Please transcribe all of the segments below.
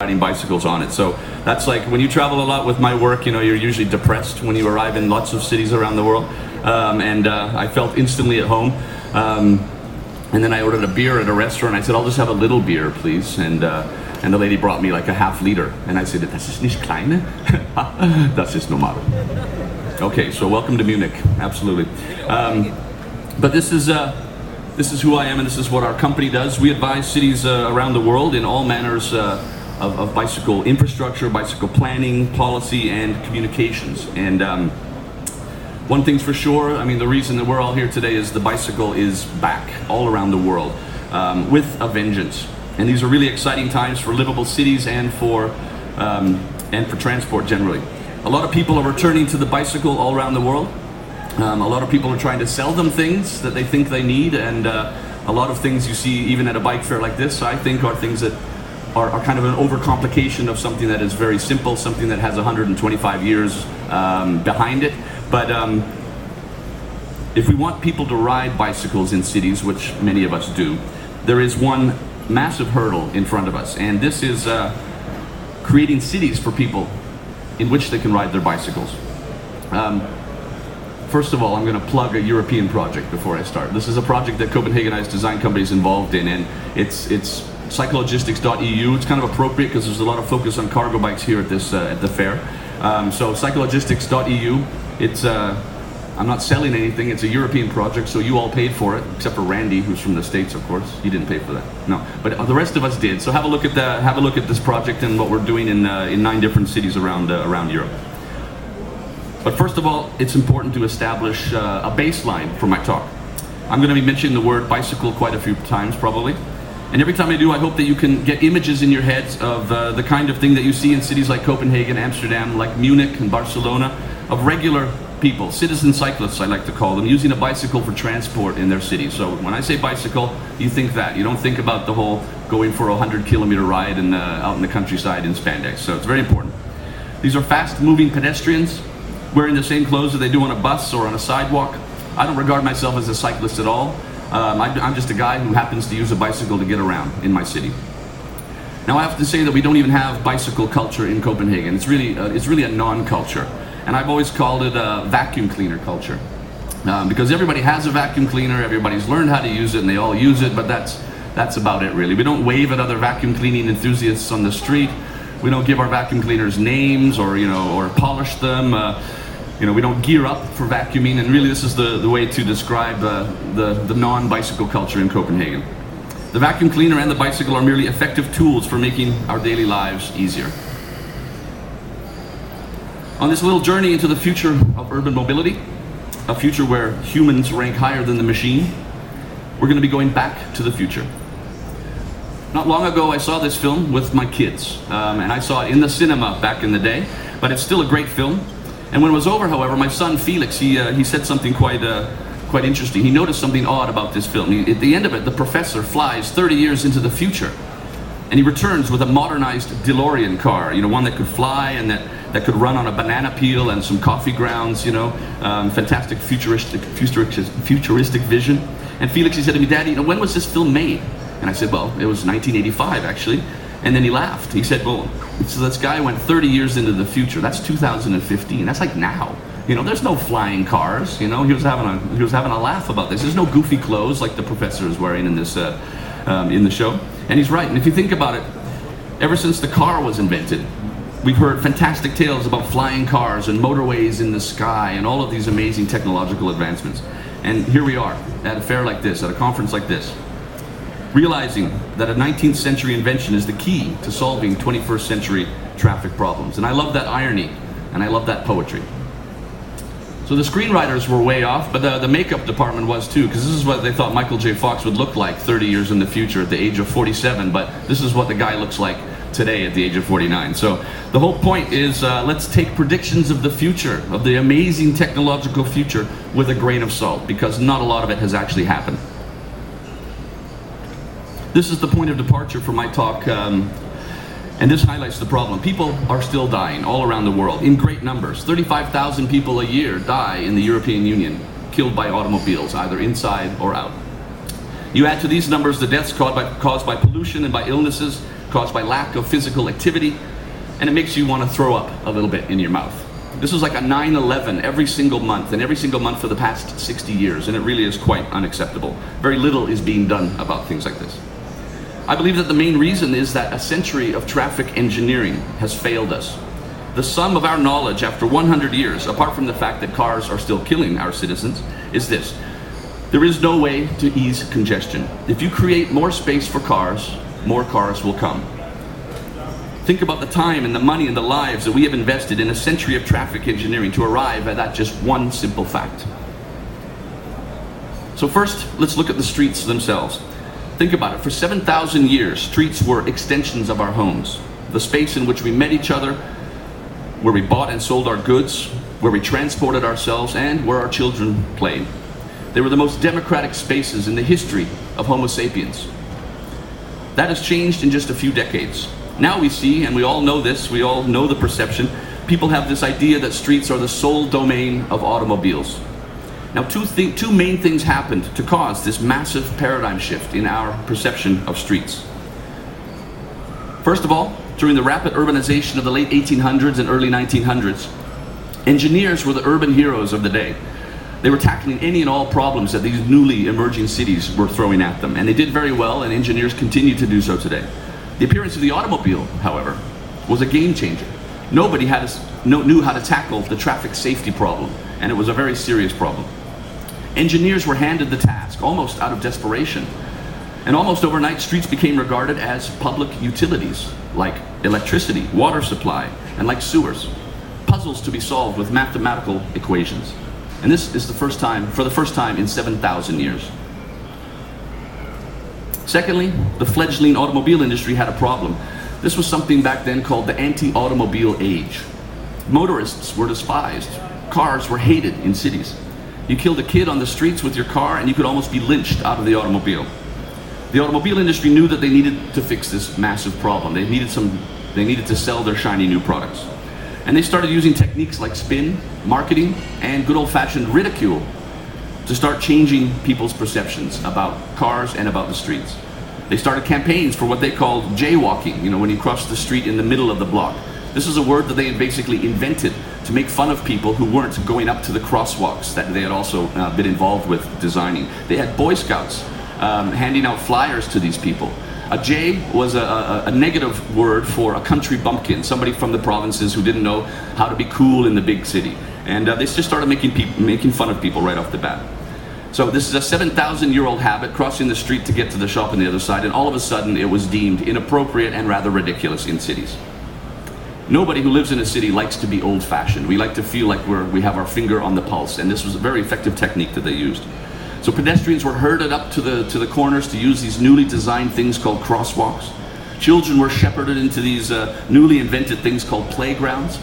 riding bicycles on it. So that's like when you travel a lot with my work, you're usually depressed when you arrive in lots of cities around the world. I felt instantly at home. And then I ordered a beer at a restaurant. I said, I'll just have a little beer, please. And the lady brought me like a half liter. And I said, das ist nicht kleine? Das ist normal. Okay, so welcome to Munich, absolutely. But this is who I am, and this is what our company does. We advise cities around the world in all manners of bicycle infrastructure, bicycle planning, policy, and communications. And one thing's for sure, I mean, the reason that we're all here today is the bicycle is back all around the world with a vengeance. And these are really exciting times for livable cities and for transport generally. A lot of people are returning to the bicycle all around the world. A lot of people are trying to sell them things that they think they need, and a lot of things you see even at a bike fair like this, I think, are things that are kind of an overcomplication of something that is very simple, something that has 125 years behind it. But if we want people to ride bicycles in cities, which many of us do, there is one massive hurdle in front of us, and this is creating cities for people in which they can ride their bicycles. First of all, I'm going to plug a European project before I start. This is a project that Copenhagenized Design Company is involved in, and it's cyclogistics.eu. It's kind of appropriate because there's a lot of focus on cargo bikes here at this at the fair. So cyclogistics.eu. It's I'm not selling anything. It's a European project, so you all paid for it, except for Randy, who's from the States, of course. He didn't pay for that. No, but the rest of us did. So have a look at this project and what we're doing in 9 different cities around Europe. But first of all, it's important to establish a baseline for my talk. I'm going to be mentioning the word bicycle quite a few times, probably. And every time I do, I hope that you can get images in your heads of the kind of thing that you see in cities like Copenhagen, Amsterdam, like Munich and Barcelona, of regular people, citizen cyclists, I like to call them, using a bicycle for transport in their city. So when I say bicycle, you think that. You don't think about the whole going for a 100-kilometer ride out in the countryside in spandex. So it's very important. These are fast-moving pedestrians wearing the same clothes that they do on a bus or on a sidewalk. I don't regard myself as a cyclist at all. I'm just a guy who happens to use a bicycle to get around in my city. Now I have to say that we don't even have bicycle culture in Copenhagen. It's really a non-culture. And I've always called it a vacuum cleaner culture. Because everybody has a vacuum cleaner, everybody's learned how to use it, and they all use it, but that's about it really. We don't wave at other vacuum cleaning enthusiasts on the street. We don't give our vacuum cleaners names or polish them. We don't gear up for vacuuming, and really this is the way to describe the non-bicycle culture in Copenhagen. The vacuum cleaner and the bicycle are merely effective tools for making our daily lives easier. On this little journey into the future of urban mobility, a future where humans rank higher than the machine, we're going to be going back to the future. Not long ago I saw this film with my kids, and I saw it in the cinema back in the day, but it's still a great film. And when it was over, however, my son Felix, he said something quite interesting. He noticed something odd about this film. At the end of it, the professor flies 30 years into the future, and he returns with a modernized DeLorean car, one that could fly and that could run on a banana peel and some coffee grounds, fantastic futuristic vision. And Felix, he said to me, Daddy, when was this film made? And I said, well, it was 1985 actually. And then he laughed. He said, well, so this guy went 30 years into the future. That's 2015. That's like now. There's no flying cars. He was having a laugh about this. There's no goofy clothes like the professor is wearing in this in the show. And he's right. And if you think about it, ever since the car was invented, we've heard fantastic tales about flying cars and motorways in the sky and all of these amazing technological advancements. And here we are at a fair like this, at a conference like this, realizing that a 19th century invention is the key to solving 21st century traffic problems. And I love that irony, and I love that poetry. So the screenwriters were way off, but the makeup department was too, because this is what they thought Michael J. Fox would look like 30 years in the future at the age of 47, but this is what the guy looks like today at the age of 49. So the whole point is let's take predictions of the future, of the amazing technological future, with a grain of salt, because not a lot of it has actually happened. This is the point of departure for my talk, and this highlights the problem. People are still dying all around the world in great numbers. 35,000 people a year die in the European Union, killed by automobiles, either inside or out. You add to these numbers the deaths caused by pollution and by illnesses, caused by lack of physical activity, and it makes you want to throw up a little bit in your mouth. This was like a 9/11 every single month, and every single month for the past 60 years, and it really is quite unacceptable. Very little is being done about things like this. I believe that the main reason is that a century of traffic engineering has failed us. The sum of our knowledge after 100 years, apart from the fact that cars are still killing our citizens, is this: there is no way to ease congestion. If you create more space for cars, more cars will come. Think about the time and the money and the lives that we have invested in a century of traffic engineering to arrive at that just one simple fact. So first, let's look at the streets themselves. Think about it. For 7,000 years, streets were extensions of our homes. The space in which we met each other, where we bought and sold our goods, where we transported ourselves, and where our children played. They were the most democratic spaces in the history of Homo sapiens. That has changed in just a few decades. Now we see, and we all know this, we all know the perception, people have this idea that streets are the sole domain of automobiles. Now two main things happened to cause this massive paradigm shift in our perception of streets. First of all, during the rapid urbanization of the late 1800s and early 1900s, engineers were the urban heroes of the day. They were tackling any and all problems that these newly emerging cities were throwing at them, and they did very well, and engineers continue to do so today. The appearance of the automobile, however, was a game changer. Nobody knew how to tackle the traffic safety problem, and it was a very serious problem. Engineers were handed the task almost out of desperation, and almost overnight streets became regarded as public utilities, like electricity, water supply, and like sewers. Puzzles to be solved with mathematical equations. And this is for the first time in 7,000 years. Secondly, the fledgling automobile industry had a problem. This was something back then called the anti-automobile age. Motorists were despised. Cars were hated in cities. You killed a kid on the streets with your car and you could almost be lynched out of the automobile. The automobile industry knew that they needed to fix this massive problem. They needed to sell their shiny new products. And they started using techniques like spin, marketing, and good old-fashioned ridicule to start changing people's perceptions about cars and about the streets. They started campaigns for what they called jaywalking, when you cross the street in the middle of the block. This is a word that they had basically invented to make fun of people who weren't going up to the crosswalks that they had also been involved with designing. They had Boy Scouts handing out flyers to these people. A jay was a negative word for a country bumpkin, somebody from the provinces who didn't know how to be cool in the big city. And they just started making fun of people right off the bat. So this is a 7,000-year-old habit, crossing the street to get to the shop on the other side, and all of a sudden it was deemed inappropriate and rather ridiculous in cities. Nobody who lives in a city likes to be old-fashioned. We like to feel like we have our finger on the pulse, and this was a very effective technique that they used. So pedestrians were herded up to the corners to use these newly designed things called crosswalks. Children were shepherded into these newly invented things called playgrounds.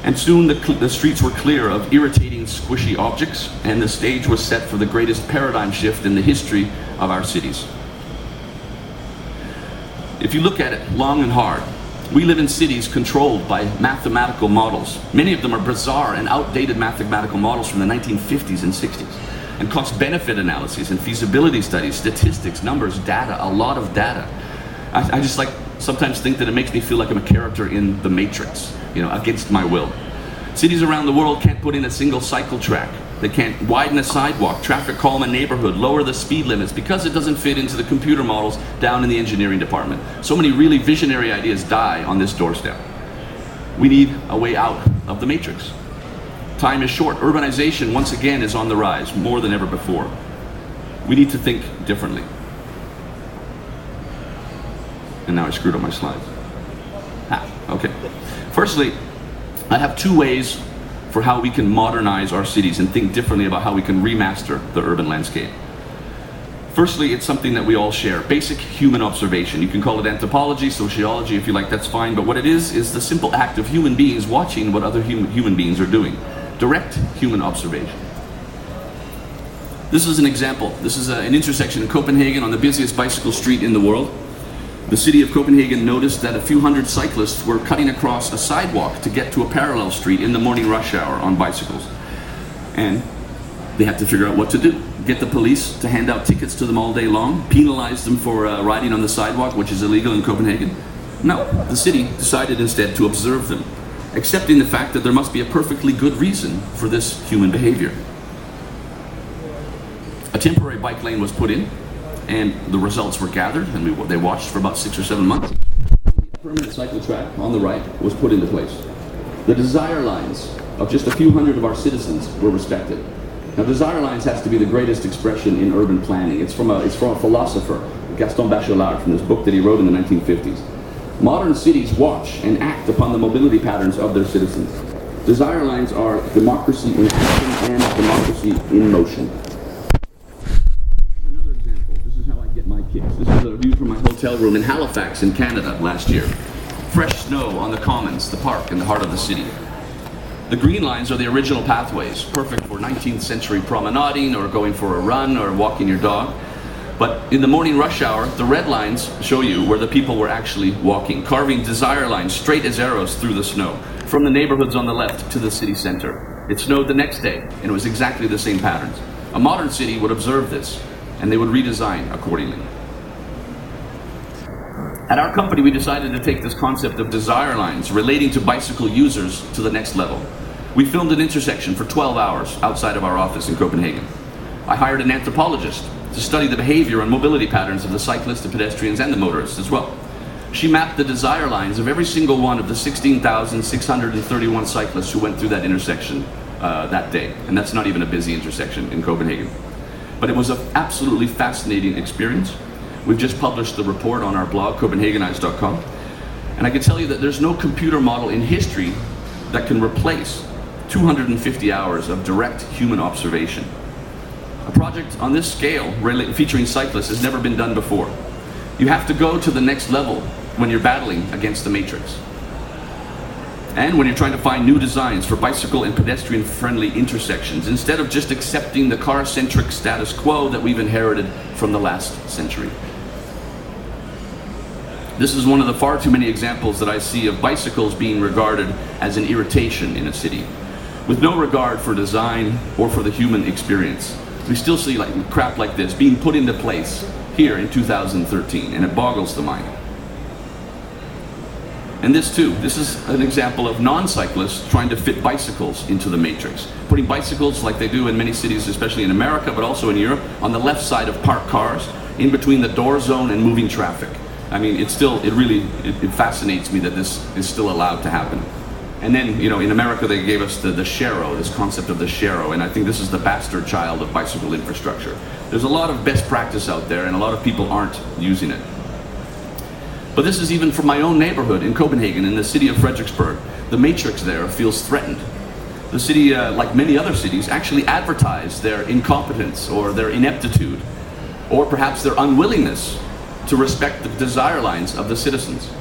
And soon the streets were clear of irritating, squishy objects, and the stage was set for the greatest paradigm shift in the history of our cities. If you look at it long and hard, we live in cities controlled by mathematical models. Many of them are bizarre and outdated mathematical models from the 1950s and 60s. And cost-benefit analyses and feasibility studies, statistics, numbers, data, a lot of data. I just sometimes think that it makes me feel like I'm a character in The Matrix, against my will. Cities around the world can't put in a single cycle track. They can't widen a sidewalk, traffic calm a neighborhood, lower the speed limits because it doesn't fit into the computer models down in the engineering department. So many really visionary ideas die on this doorstep. We need a way out of the matrix. Time is short. Urbanization, once again, is on the rise, more than ever before. We need to think differently. And now I screwed up my slides. Okay. Firstly, I have two ways for how we can modernize our cities and think differently about how we can remaster the urban landscape. Firstly, it's something that we all share, basic human observation. You can call it anthropology, sociology, if you like, that's fine, but what it is the simple act of human beings watching what other human beings are doing. Direct human observation. This is an example. This is an intersection in Copenhagen on the busiest bicycle street in the world. The city of Copenhagen noticed that a few hundred cyclists were cutting across a sidewalk to get to a parallel street in the morning rush hour on bicycles. And they had to figure out what to do. Get the police to hand out tickets to them all day long, penalize them for riding on the sidewalk, which is illegal in Copenhagen, No, the city decided instead to observe them, accepting the fact that there must be a perfectly good reason for this human behavior. A temporary bike lane was put in, and the results were gathered, and they watched for about 6 or 7 months. A permanent cycle track on the right was put into place. The desire lines of just a few hundred of our citizens were respected. Now, desire lines has to be the greatest expression in urban planning. It's from a philosopher, Gaston Bachelard, from this book that he wrote in the 1950s. Modern cities watch and act upon the mobility patterns of their citizens. Desire lines are democracy in action and democracy in motion. Another example, this is how I get my kicks. This is a view from my hotel room in Halifax in Canada last year. Fresh snow on the commons, the park in the heart of the city. The green lines are the original pathways, perfect for 19th century promenading or going for a run or walking your dog. But in the morning rush hour, the red lines show you where the people were actually walking, carving desire lines straight as arrows through the snow, from the neighborhoods on the left to the city center. It snowed the next day, and it was exactly the same patterns. A modern city would observe this, and they would redesign accordingly. At our company, we decided to take this concept of desire lines relating to bicycle users to the next level. We filmed an intersection for 12 hours outside of our office in Copenhagen. I hired an anthropologist to study the behavior and mobility patterns of the cyclists, the pedestrians, and the motorists as well. She mapped the desire lines of every single one of the 16,631 cyclists who went through that intersection that day. And that's not even a busy intersection in Copenhagen. But it was an absolutely fascinating experience. We've just published the report on our blog, Copenhagenized.com. And I can tell you that there's no computer model in history that can replace 250 hours of direct human observation. A project on this scale, featuring cyclists, has never been done before. You have to go to the next level when you're battling against the matrix. And when you're trying to find new designs for bicycle and pedestrian-friendly intersections, instead of just accepting the car-centric status quo that we've inherited from the last century. This is one of the far too many examples that I see of bicycles being regarded as an irritation in a city, with no regard for design or for the human experience. We still see crap like this being put into place here in 2013, and it boggles the mind. And this is an example of non-cyclists trying to fit bicycles into the matrix, putting bicycles like they do in many cities, especially in America, but also in Europe, on the left side of parked cars, in between the door zone and moving traffic. I mean, it fascinates me that this is still allowed to happen. And then, in America they gave us the Shero, this concept of the Shero, and I think this is the bastard child of bicycle infrastructure. There's a lot of best practice out there, and a lot of people aren't using it. But this is even from my own neighborhood in Copenhagen, in the city of Frederiksberg. The matrix there feels threatened. The city, like many other cities, actually advertise their incompetence or their ineptitude, or perhaps their unwillingness to respect the desire lines of the citizens.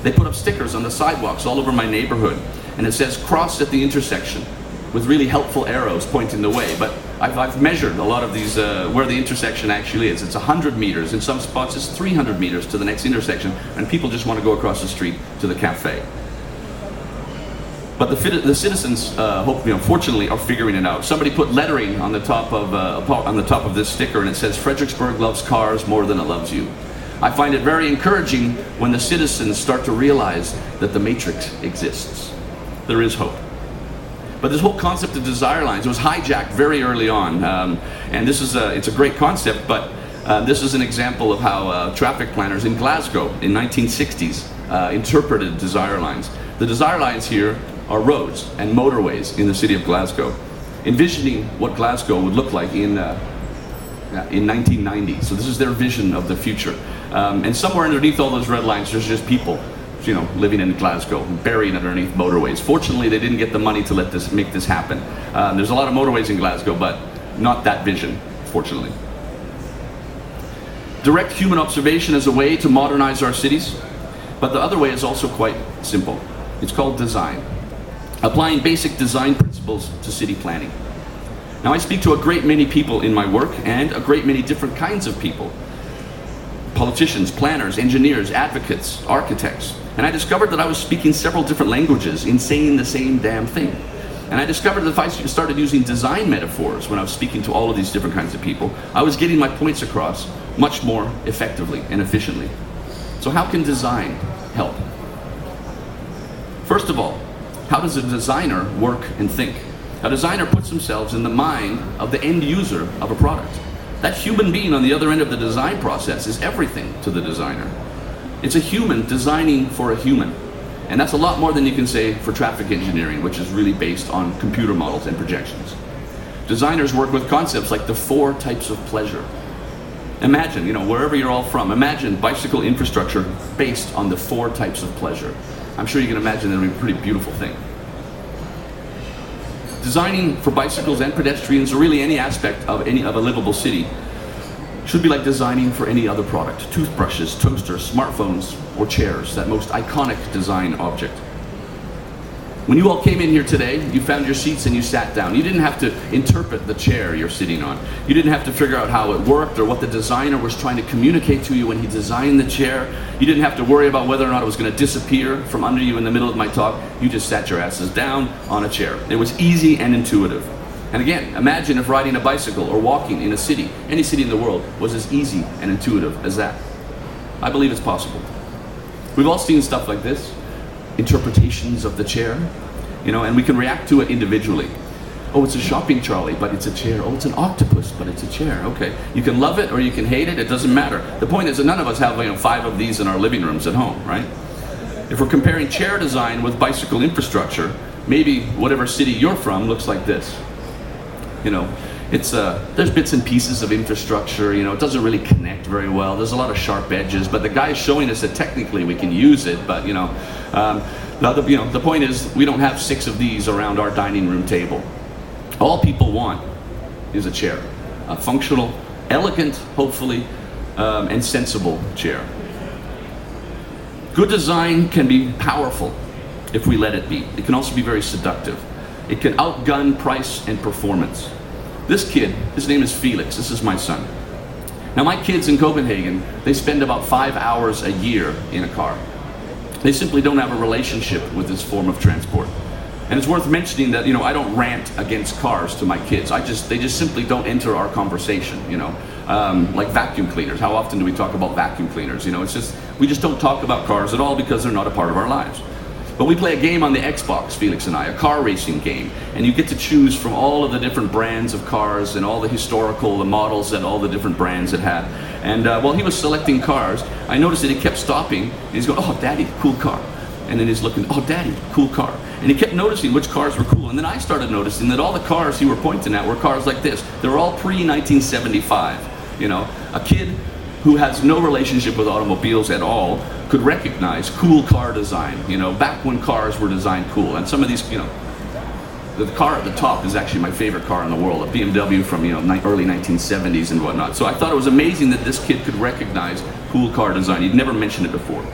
They put up stickers on the sidewalks all over my neighborhood, and it says cross at the intersection, with really helpful arrows pointing the way. But I've measured a lot of these, where the intersection actually is. It's 100 meters, in some spots it's 300 meters to the next intersection, and people just want to go across the street to the cafe. But the citizens, fortunately, are figuring it out. Somebody put lettering on the top of this sticker, and it says, "Frederiksberg loves cars more than it loves you." I find it very encouraging when the citizens start to realize that the matrix exists. There is hope. But this whole concept of desire lines was hijacked very early on, and it's a great concept. But this is an example of how traffic planners in Glasgow in 1960s interpreted desire lines. The desire lines here are roads and motorways in the city of Glasgow, envisioning what Glasgow would look like in 1990. So this is their vision of the future. And somewhere underneath all those red lines, there's just people, living in Glasgow, buried underneath motorways. Fortunately, they didn't get the money to make this happen. There's a lot of motorways in Glasgow, but not that vision, fortunately. Direct human observation is a way to modernize our cities, but the other way is also quite simple. It's called design. Applying basic design principles to city planning. Now, I speak to a great many people in my work, and a great many different kinds of people. Politicians, planners, engineers, advocates, architects. And I discovered that I was speaking several different languages in saying the same damn thing. And I discovered that if I started using design metaphors when I was speaking to all of these different kinds of people, I was getting my points across much more effectively and efficiently. So how can design help. First of all, how does a designer work and think? A designer puts themselves in the mind of the end user of a product. That human being on the other end of the design process is everything to the designer. It's a human designing for a human. And that's a lot more than you can say for traffic engineering, which is really based on computer models and projections. Designers work with concepts like the 4 types of pleasure. Imagine, wherever you're all from, imagine bicycle infrastructure based on the 4 types of pleasure. I'm sure you can imagine that would be a pretty beautiful thing. Designing for bicycles and pedestrians, or really any aspect of a livable city, should be like designing for any other product. Toothbrushes, toasters, smartphones, or chairs, that most iconic design object. When you all came in here today, you found your seats and you sat down. You didn't have to interpret the chair you're sitting on. You didn't have to figure out how it worked or what the designer was trying to communicate to you when he designed the chair. You didn't have to worry about whether or not it was going to disappear from under you in the middle of my talk. You just sat your asses down on a chair. It was easy and intuitive. And again, imagine if riding a bicycle or walking in a city, any city in the world, was as easy and intuitive as that. I believe it's possible. We've all seen stuff like this, interpretations of the chair, and we can react to it individually. Oh, it's a shopping trolley, but it's a chair. Oh, it's an octopus, but it's a chair. Okay, you can love it or you can hate it. It doesn't matter. The point is that none of us have 5 of these in our living rooms at home, right? If we're comparing chair design with bicycle infrastructure, maybe whatever city you're from looks like this. There's bits and pieces of infrastructure, it doesn't really connect very well. There's a lot of sharp edges, but the guy's showing us that technically we can use it, but the point is we don't have 6 of these around our dining room table. All people want is a chair, a functional, elegant, hopefully, and sensible chair. Good design can be powerful if we let it be. It can also be very seductive. It can outgun price and performance. This kid, his name is Felix, this is my son. Now my kids in Copenhagen, they spend about 5 hours a year in a car. They simply don't have a relationship with this form of transport. And it's worth mentioning that, I don't rant against cars to my kids. They just simply don't enter our conversation, like vacuum cleaners. How often do we talk about vacuum cleaners? We just don't talk about cars at all because they're not a part of our lives. But we play a game on the Xbox, Felix and I, a car racing game. And you get to choose from all of the different brands of cars and all the the models that all the different brands had had. And while he was selecting cars, I noticed that he kept stopping. And he's going, oh, Daddy, cool car. And then he's looking, oh, Daddy, cool car. And he kept noticing which cars were cool. And then I started noticing that all the cars he were pointing at were cars like this. They were all pre-1975. A kid who has no relationship with automobiles at all could recognize cool car design, back when cars were designed cool. And some of these, the car at the top is actually my favorite car in the world, a BMW from, early 1970s and whatnot. So I thought it was amazing that this kid could recognize cool car design. He'd never mentioned it before.